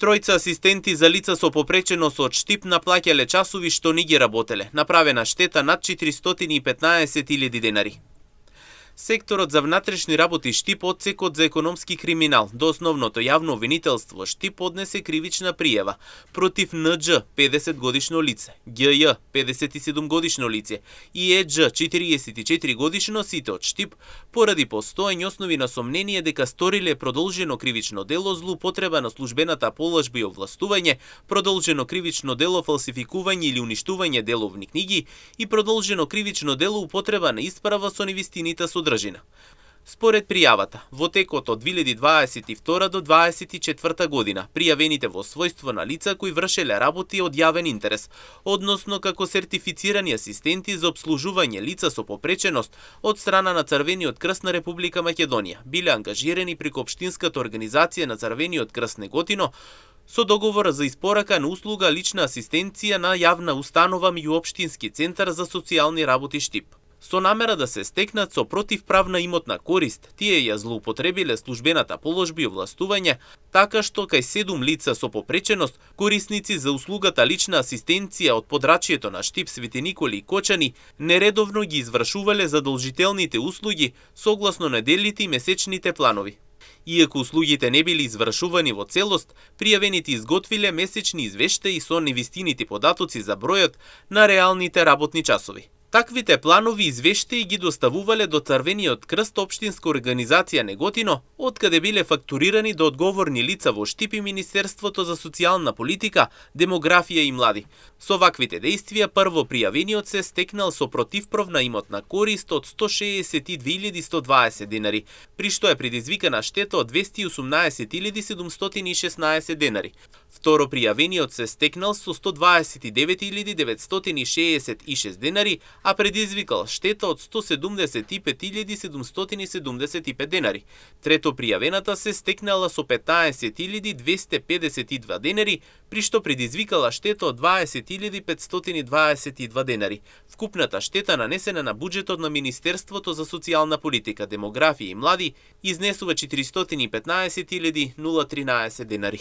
Тројца асистенти за лица со попреченост од Штип наплаќале часови што не ги работеле. Направена штета над 415.000 денари. Секторот за внатрешни работи Штип, одсекот за економски криминал, до основното јавно обвинителство Штип поднесе кривична пријава против НД, 50 годишно лице, ГЈ, 57 годишно лице и ЕДЖ, 44 годишно, сите од Штип, поради постоење основи на сомнение дека сториле продолжено кривично дело злоупотреба на службената положба и овластување, продолжено кривично дело фалсификување или уништување деловни книги и продолжено кривично дело употреба на исправа со невистинита содржина. Според пријавата, во текот од 2022 до 2024 година, пријавените во својство на лица кои вршеле работи од јавен интерес, односно како сертифицирани асистенти за обслужување лица со попреченост од страна на Црвениот крст на Република Македонија, биле ангажирани преку Општинската организација на Црвениот крст Неготино со договор за испорака на услуга лична асистенција на јавна установа меѓу Општински центар за социјални работи Штип. Со намера да се стекнат со противправна имотна корист, тие ја злоупотребиле службената положба и овластување, така што кај 7 лица со попреченост, корисници за услугата лична асистенција од подрачјето на Штип, Свети Николи и Кочани, нередовно ги извршувале задолжителните услуги согласно неделните и месечните планови. Иако услугите не били извршувани во целост, пријавените изготвиле месечни извештаи со невистините податоци за бројот на реалните работни часови. Таквите планови извештаи ги доставувале до Црвениот крст Општинска организација Неготино, откаде биле фактурирани до одговорни лица во Штип и Министерството за социјална политика, демографија и млади. Со ваквите дејствија прво пријавениот се стекнал со противправна имотна корист од 162.120 денари, при што е предизвикана штета од 218.716 денари. Второ пријавениот се стекнал со 129.966 денари, а предизвикал штета од 175.775 денари. Трето пријавената се стекнала со 15.252 денари, при што предизвикала штета од 20.522 денари. Вкупната штета нанесена на буџетот на Министерството за социјална политика, демографија и млади изнесува 415.013 денари.